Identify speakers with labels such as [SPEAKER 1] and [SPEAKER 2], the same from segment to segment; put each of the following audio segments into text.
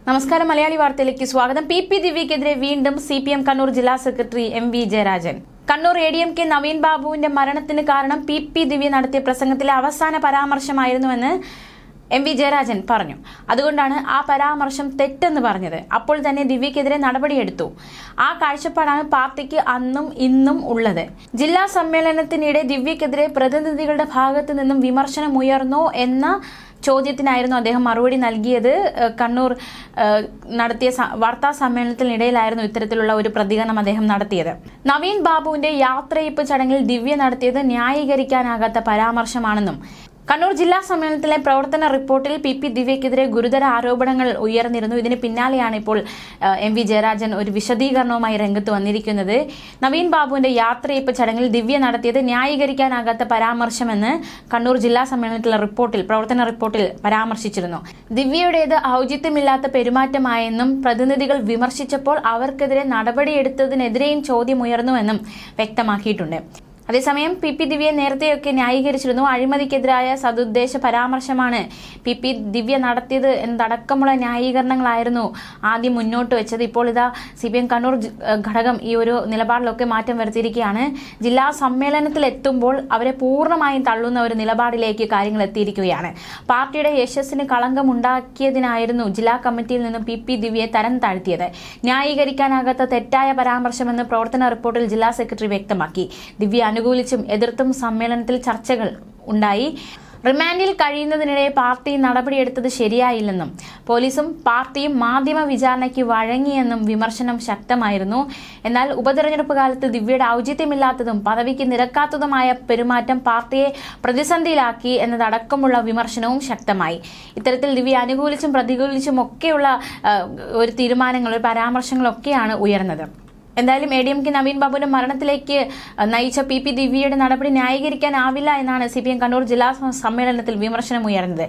[SPEAKER 1] നമസ്കാരം. മലയാളി വാർത്തയിലേക്ക് സ്വാഗതം. പി ദിവ്യക്കെതിരെ വീണ്ടും CPM കണ്ണൂർ ജില്ലാ secretary MV Jayarajan. Kannur ADMK Naveen ബാബുവിന്റെ മരണത്തിന് കാരണം പി ദിവ്യ നടത്തിയ പ്രസംഗത്തിലെ അവസാന പരാമർശമായിരുന്നുവെന്ന് MV ജയരാജൻ പറഞ്ഞു. അതുകൊണ്ടാണ് ആ പരാമർശം തെറ്റെന്ന് പറഞ്ഞത്. അപ്പോൾ തന്നെ ദിവ്യക്കെതിരെ നടപടിയെടുത്തു. ആ കാഴ്ചപ്പാടാണ് പാർട്ടിക്ക് അന്നും ഇന്നും ഉള്ളത്. ജില്ലാ സമ്മേളനത്തിനിടെ ദിവ്യക്കെതിരെ പ്രതിനിധികളുടെ ഭാഗത്തു നിന്നും വിമർശനം ഉയർന്നോ എന്ന ചോദ്യത്തിനായിരുന്നു അദ്ദേഹം മറുപടി നൽകിയത്. കണ്ണൂർ നടത്തിയ വാർത്താ സമ്മേളനത്തിനിടയിലായിരുന്നു ഇത്തരത്തിലുള്ള ഒരു പ്രതികരണം അദ്ദേഹം നടത്തിയത്. നവീൻ ബാബുവിന്റെ യാത്രയയപ്പ് ചടങ്ങിൽ ദിവ്യ നടത്തിയത് ന്യായീകരിക്കാനാകാത്ത പരാമർശമാണെന്നും കണ്ണൂർ ജില്ലാ സമ്മേളനത്തിലെ പ്രവർത്തന റിപ്പോർട്ടിൽ പി ദിവ്യക്കെതിരെ ഗുരുതര ആരോപണങ്ങൾ ഉയർന്നിരുന്നു. ഇതിന് പിന്നാലെയാണ് ഇപ്പോൾ MV ജയരാജൻ ഒരു വിശദീകരണവുമായി രംഗത്ത് വന്നിരിക്കുന്നത്. നവീൻ ബാബുവിന്റെ യാത്രയയപ്പ് ചടങ്ങിൽ ദിവ്യ നടത്തിയത് ന്യായീകരിക്കാനാകാത്ത പരാമർശമെന്ന് കണ്ണൂർ ജില്ലാ സമ്മേളനത്തിലെ പ്രവർത്തന റിപ്പോർട്ടിൽ പരാമർശിച്ചിരുന്നു. ദിവ്യയുടേത് ഔചിത്യമില്ലാത്ത പെരുമാറ്റമായെന്നും പ്രതിനിധികൾ വിമർശിച്ചപ്പോൾ അവർക്കെതിരെ നടപടിയെടുത്തതിനെതിരെയും ചോദ്യമുയർന്നുവെന്നും വ്യക്തമാക്കിയിട്ടുണ്ട്. അതേസമയം പി ദിവ്യയെ നേരത്തെയൊക്കെ ന്യായീകരിച്ചിരുന്നു. അഴിമതിക്കെതിരായ സതുദ്ദേശ പരാമർശമാണ് പി ദിവ്യ നടത്തിയത് എന്നതടക്കമുള്ള ന്യായീകരണങ്ങളായിരുന്നു ആദ്യം മുന്നോട്ട് വെച്ചത്. ഇപ്പോൾ ഇതാ CPM കണ്ണൂർ ഘടകം ഈ ഒരു നിലപാടിലൊക്കെ മാറ്റം വരുത്തിയിരിക്കുകയാണ്. ജില്ലാ സമ്മേളനത്തിൽ എത്തുമ്പോൾ അവരെ പൂർണ്ണമായും തള്ളുന്ന ഒരു നിലപാടിലേക്ക് കാര്യങ്ങൾ എത്തിയിരിക്കുകയാണ്. പാർട്ടിയുടെ യശസ്സിന് കളങ്കമുണ്ടാക്കിയതിനായിരുന്നു ജില്ലാ കമ്മിറ്റിയിൽ നിന്നും പി ദിവ്യയെ തരം താഴ്ത്തിയത്. ന്യായീകരിക്കാനാകാത്ത തെറ്റായ പരാമർശമെന്ന് പ്രവർത്തന റിപ്പോർട്ടിൽ ജില്ലാ സെക്രട്ടറി വ്യക്തമാക്കി. ദിവ്യ അനുകൂലിച്ചും എതിർത്തും സമ്മേളനത്തിൽ ചർച്ചകൾ ഉണ്ടായി. റിമാൻഡിൽ കഴിയുന്നതിനിടെ പാർട്ടി നടപടിയെടുത്തത് ശരിയായില്ലെന്നും പോലീസും പാർട്ടിയും മാധ്യമ വിചാരണയ്ക്ക് വഴങ്ങിയെന്നും വിമർശനം ശക്തമായിരുന്നു. എന്നാൽ ഉപതെരഞ്ഞെടുപ്പ് കാലത്ത് ദിവ്യയുടെ ഔചിത്യമില്ലാത്തതും പദവിക്ക് നിരക്കാത്തതുമായ പെരുമാറ്റം പാർട്ടിയെ പ്രതിസന്ധിയിലാക്കി എന്നതടക്കമുള്ള വിമർശനവും ശക്തമായി. ഇത്തരത്തിൽ ദിവ്യ അനുകൂലിച്ചും പ്രതികൂലിച്ചും ഒക്കെയുള്ള ഒരു തീരുമാനങ്ങൾ, ഒരു പരാമർശങ്ങളൊക്കെയാണ് ഉയർന്നത്. എന്തായാലും ADMK നവീൻ ബാബുവിന്റെ മരണത്തിലേക്ക് നയിച്ച പി ദിവ്യയുടെ നടപടി ന്യായീകരിക്കാനാവില്ല എന്നാണ് CPM കണ്ണൂർ ജില്ലാ സമ്മേളനത്തിൽ വിമർശനം ഉയർന്നത്.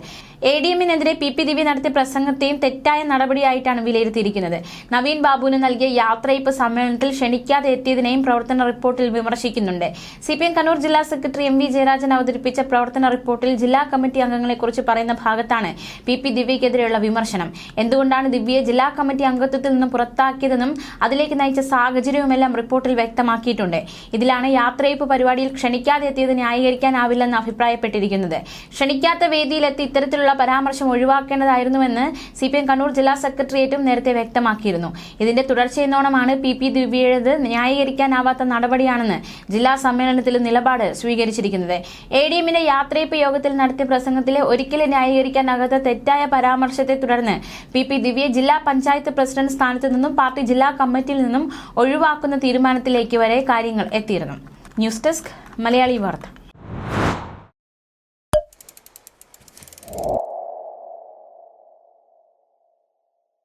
[SPEAKER 1] ADMനെതിരെ പി ദിവ്യ നടത്തിയ പ്രസംഗത്തെയും തെറ്റായ നടപടിയായിട്ടാണ് വിലയിരുത്തിയിരിക്കുന്നത്. നവീൻ ബാബുവിന് നൽകിയ യാത്രയയപ്പ് സമ്മേളനത്തിൽ ക്ഷണിക്കാതെ എത്തിയതിനെയും പ്രവർത്തന റിപ്പോർട്ടിൽ വിമർശിക്കുന്നുണ്ട്. CPM കണ്ണൂർ ജില്ലാ സെക്രട്ടറി MV ജയരാജൻ അവതരിപ്പിച്ച പ്രവർത്തന റിപ്പോർട്ടിൽ ജില്ലാ കമ്മിറ്റി അംഗങ്ങളെക്കുറിച്ച് പറയുന്ന ഭാഗത്താണ് പി ദിവ്യക്കെതിരെയുള്ള വിമർശനം. എന്തുകൊണ്ടാണ് ദിവ്യയെ ജില്ലാ കമ്മിറ്റി അംഗത്വത്തിൽ നിന്നും പുറത്താക്കിയതെന്നും അതിലേക്ക് നയിച്ച സാഹചര്യവുമെല്ലാം റിപ്പോർട്ടിൽ വ്യക്തമാക്കിയിട്ടുണ്ട്. ഇതിലാണ് യാത്രയയപ്പ് പരിപാടിയിൽ ക്ഷണിക്കാതെ എത്തിയത് ന്യായീകരിക്കാനാവില്ലെന്ന് അഭിപ്രായപ്പെട്ടിരിക്കുന്നത്. ക്ഷണിക്കാത്ത വേദിയിലെത്തി ഇത്തരത്തിലുള്ള പരാമർശം ഒഴിവാക്കേണ്ടതായിരുന്നുവെന്ന് CPM കണ്ണൂർ ജില്ലാ സെക്രട്ടേറിയറ്റും നേരത്തെ വ്യക്തമാക്കിയിരുന്നു. ഇതിന്റെ തുടർച്ചയെന്നോണമാണ് പി ദിവ്യയുടേത് ന്യായീകരിക്കാനാവാത്ത നടപടിയാണെന്ന് ജില്ലാ സമ്മേളനത്തിൽ നിലപാട് സ്വീകരിച്ചിരിക്കുന്നത്. ADMന്റെ യാത്രയയപ്പ് യോഗത്തിൽ നടത്തിയ പ്രസംഗത്തിലെ ഒരിക്കലും ന്യായീകരിക്കാനാകാത്ത തെറ്റായ പരാമർശത്തെ തുടർന്ന് പി ദിവ്യയെ ജില്ലാ പഞ്ചായത്ത് പ്രസിഡന്റ് സ്ഥാനത്ത് നിന്നും പാർട്ടി ജില്ലാ കമ്മിറ്റിയിൽ നിന്നും ഒഴിവാക്കുന്ന തീരുമാനത്തിലേക്ക് വരെ കാര്യങ്ങൾ എത്തിയിരുന്നു. ന്യൂസ് ഡെസ്ക് മലയാളി വാർത്ത.